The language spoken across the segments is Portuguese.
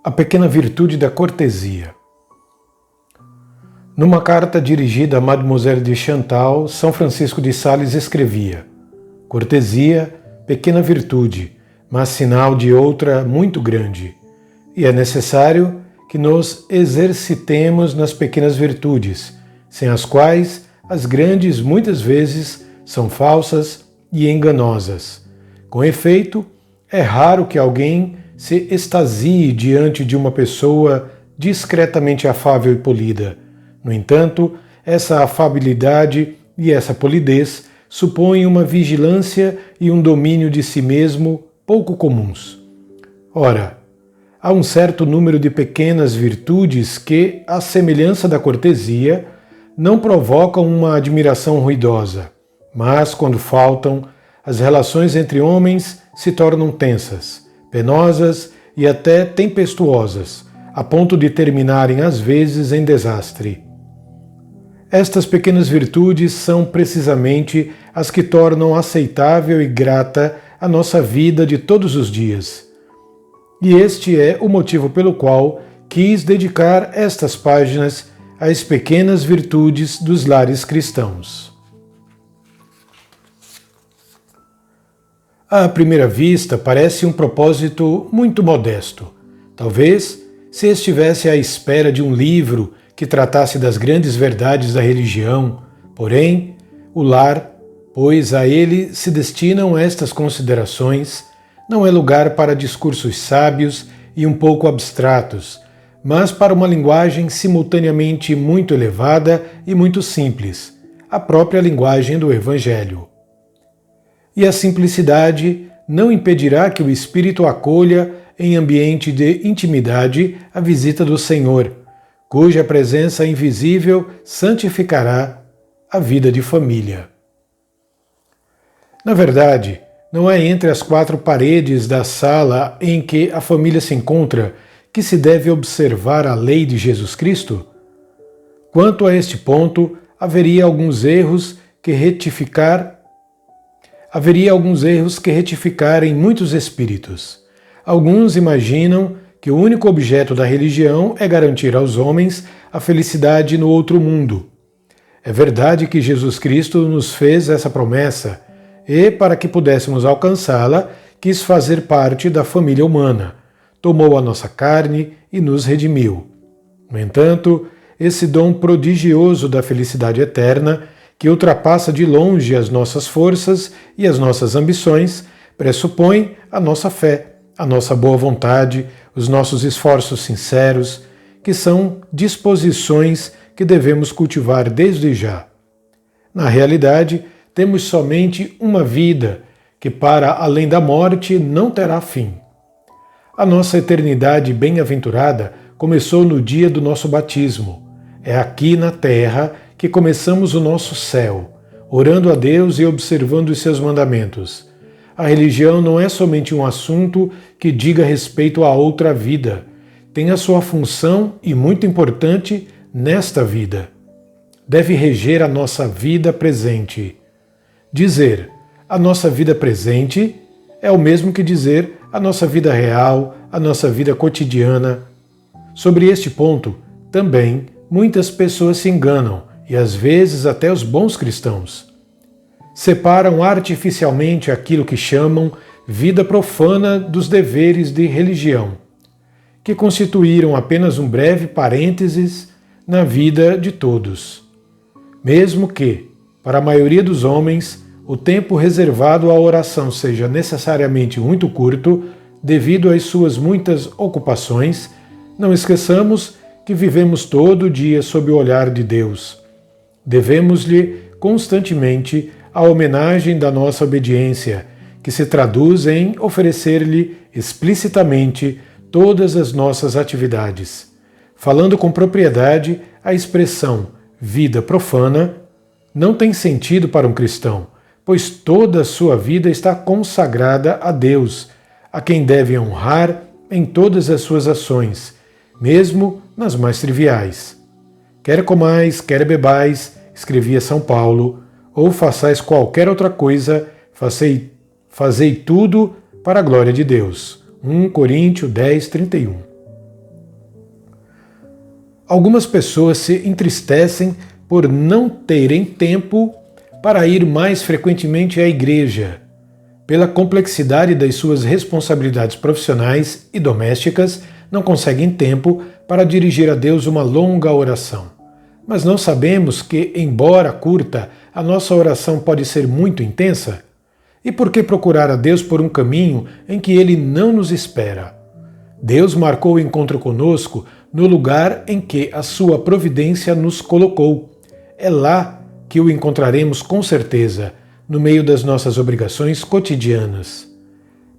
A pequena virtude da cortesia. Numa carta dirigida a Mademoiselle de Chantal, São Francisco de Sales escrevia: cortesia, pequena virtude, mas sinal de outra muito grande. E é necessário que nos exercitemos nas pequenas virtudes, sem as quais as grandes muitas vezes são falsas e enganosas. Com efeito, é raro que alguém se extasie diante de uma pessoa discretamente afável e polida. No entanto, essa afabilidade e essa polidez supõem uma vigilância e um domínio de si mesmo pouco comuns. Ora, há um certo número de pequenas virtudes que, à semelhança da cortesia, não provocam uma admiração ruidosa, mas, quando faltam, as relações entre homens se tornam tensas, penosas e até tempestuosas, a ponto de terminarem às vezes em desastre. Estas pequenas virtudes são precisamente as que tornam aceitável e grata a nossa vida de todos os dias. E este é o motivo pelo qual quis dedicar estas páginas às pequenas virtudes dos lares cristãos. À primeira vista, parece um propósito muito modesto. Talvez, se estivesse à espera de um livro que tratasse das grandes verdades da religião, porém, o lar, pois a ele se destinam estas considerações, não é lugar para discursos sábios e um pouco abstratos, mas para uma linguagem simultaneamente muito elevada e muito simples, a própria linguagem do Evangelho. E a simplicidade não impedirá que o espírito acolha em ambiente de intimidade a visita do Senhor, cuja presença invisível santificará a vida de família. Na verdade, não é entre as quatro paredes da sala em que a família se encontra que se deve observar a lei de Jesus Cristo? Quanto a este ponto, haveria alguns erros que retificar em muitos espíritos. Alguns imaginam que o único objeto da religião é garantir aos homens a felicidade no outro mundo. É verdade que Jesus Cristo nos fez essa promessa e, para que pudéssemos alcançá-la, quis fazer parte da família humana, tomou a nossa carne e nos redimiu. No entanto, esse dom prodigioso da felicidade eterna, que ultrapassa de longe as nossas forças e as nossas ambições, pressupõe a nossa fé, a nossa boa vontade, os nossos esforços sinceros, que são disposições que devemos cultivar desde já. Na realidade, temos somente uma vida, que para além da morte não terá fim. A nossa eternidade bem-aventurada começou no dia do nosso batismo. É aqui na terra que começamos o nosso céu, orando a Deus e observando os seus mandamentos. A religião não é somente um assunto que diga respeito a outra vida. Tem a sua função e muito importante nesta vida. Deve reger a nossa vida presente. Dizer a nossa vida presente é o mesmo que dizer a nossa vida real, a nossa vida cotidiana. Sobre este ponto, também, muitas pessoas se enganam, e às vezes até os bons cristãos. Separam artificialmente aquilo que chamam vida profana dos deveres de religião, que constituíram apenas um breve parênteses na vida de todos. Mesmo que, para a maioria dos homens, o tempo reservado à oração seja necessariamente muito curto, devido às suas muitas ocupações, não esqueçamos que vivemos todo dia sob o olhar de Deus. Devemos-lhe constantemente a homenagem da nossa obediência, que se traduz em oferecer-lhe explicitamente todas as nossas atividades. Falando com propriedade, a expressão vida profana não tem sentido para um cristão, pois toda a sua vida está consagrada a Deus, a quem deve honrar em todas as suas ações, mesmo nas mais triviais. Quer comais, quer bebais, escrevia São Paulo, ou façais qualquer outra coisa, fazei tudo para a glória de Deus. 1 Coríntios 10, 31. Algumas pessoas se entristecem por não terem tempo para ir mais frequentemente à igreja, pela complexidade das suas responsabilidades profissionais e domésticas, não conseguem tempo para dirigir a Deus uma longa oração. Mas não sabemos que, embora curta, a nossa oração pode ser muito intensa? E por que procurar a Deus por um caminho em que Ele não nos espera? Deus marcou o encontro conosco no lugar em que a sua providência nos colocou. É lá que o encontraremos com certeza, no meio das nossas obrigações cotidianas.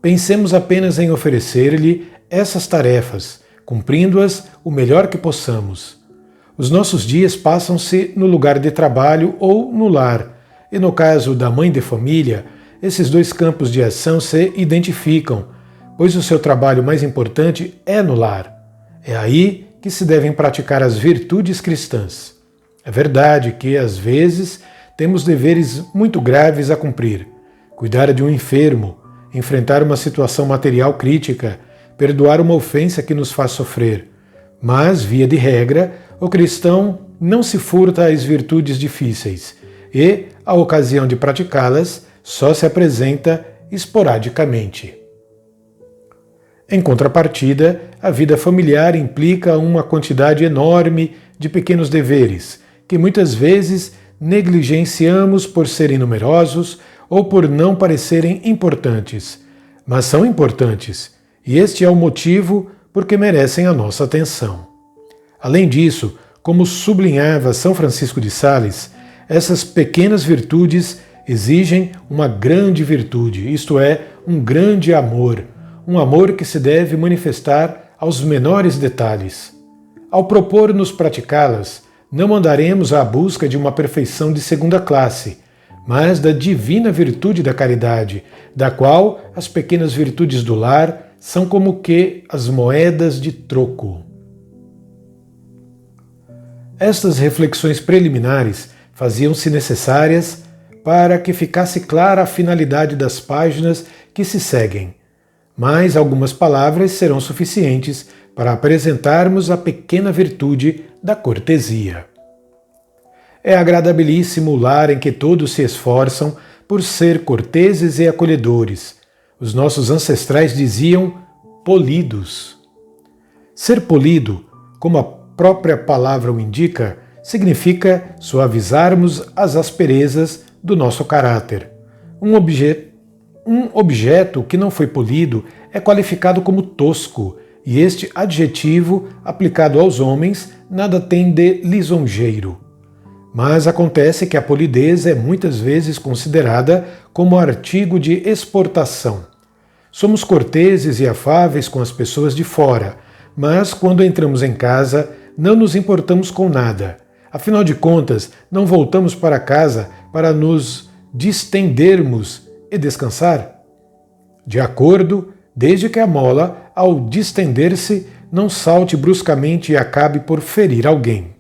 Pensemos apenas em oferecer-lhe essas tarefas, cumprindo-as o melhor que possamos. Os nossos dias passam-se no lugar de trabalho ou no lar, e no caso da mãe de família, esses dois campos de ação se identificam, pois o seu trabalho mais importante é no lar. É aí que se devem praticar as virtudes cristãs. É verdade que, às vezes, temos deveres muito graves a cumprir: cuidar de um enfermo, enfrentar uma situação material crítica, perdoar uma ofensa que nos faz sofrer. Mas, via de regra, o cristão não se furta às virtudes difíceis e, a ocasião de praticá-las, só se apresenta esporadicamente. Em contrapartida, a vida familiar implica uma quantidade enorme de pequenos deveres, que muitas vezes negligenciamos por serem numerosos ou por não parecerem importantes. Mas são importantes, e este é o motivo por que merecem a nossa atenção. Além disso, como sublinhava São Francisco de Sales, essas pequenas virtudes exigem uma grande virtude, isto é, um grande amor, um amor que se deve manifestar aos menores detalhes. Ao propor-nos praticá-las, não andaremos à busca de uma perfeição de segunda classe, mas da divina virtude da caridade, da qual as pequenas virtudes do lar são como que as moedas de troco. Estas reflexões preliminares faziam-se necessárias para que ficasse clara a finalidade das páginas que se seguem, mas algumas palavras serão suficientes para apresentarmos a pequena virtude da cortesia. É agradabilíssimo o lar em que todos se esforçam por ser corteses e acolhedores. Os nossos ancestrais diziam polidos. Ser polido, como a própria palavra o indica, significa suavizarmos as asperezas do nosso caráter. Um objeto que não foi polido é qualificado como tosco, e este adjetivo, aplicado aos homens, nada tem de lisonjeiro. Mas acontece que a polidez é muitas vezes considerada como artigo de exportação. Somos corteses e afáveis com as pessoas de fora, mas quando entramos em casa, não nos importamos com nada. Afinal de contas, não voltamos para casa para nos distendermos e descansar? De acordo, desde que a mola, ao distender-se, não salte bruscamente e acabe por ferir alguém.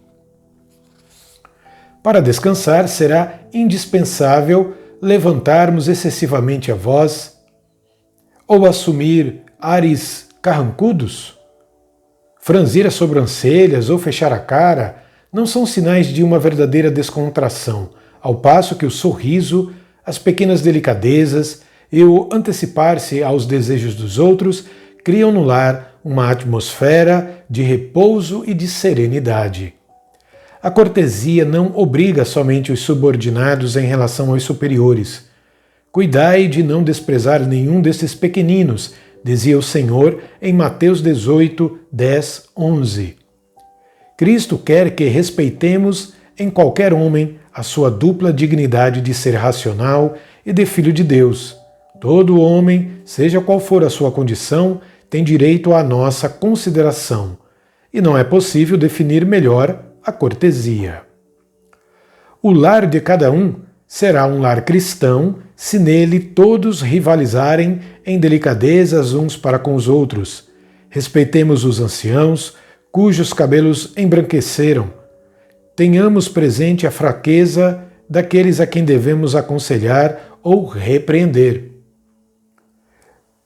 Para descansar, será indispensável levantarmos excessivamente a voz ou assumir ares carrancudos? Franzir as sobrancelhas ou fechar a cara não são sinais de uma verdadeira descontração, ao passo que o sorriso, as pequenas delicadezas e o antecipar-se aos desejos dos outros criam no lar uma atmosfera de repouso e de serenidade. A cortesia não obriga somente os subordinados em relação aos superiores. Cuidai de não desprezar nenhum destes pequeninos, dizia o Senhor em Mateus 18, 10, 11. Cristo quer que respeitemos em qualquer homem a sua dupla dignidade de ser racional e de filho de Deus. Todo homem, seja qual for a sua condição, tem direito à nossa consideração, e não é possível definir melhor a cortesia. O lar de cada um será um lar cristão se nele todos rivalizarem em delicadezas uns para com os outros. Respeitemos os anciãos, cujos cabelos embranqueceram. Tenhamos presente a fraqueza daqueles a quem devemos aconselhar ou repreender.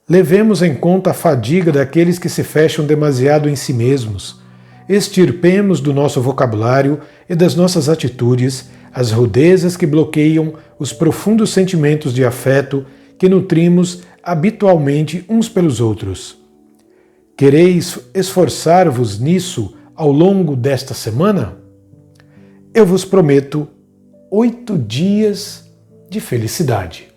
Levemos em conta a fadiga daqueles que se fecham demasiado em si mesmos. extirpemos do nosso vocabulário e das nossas atitudes as rudezas que bloqueiam os profundos sentimentos de afeto que nutrimos habitualmente uns pelos outros. Quereis esforçar-vos nisso ao longo desta semana? Eu vos prometo 8 dias de felicidade.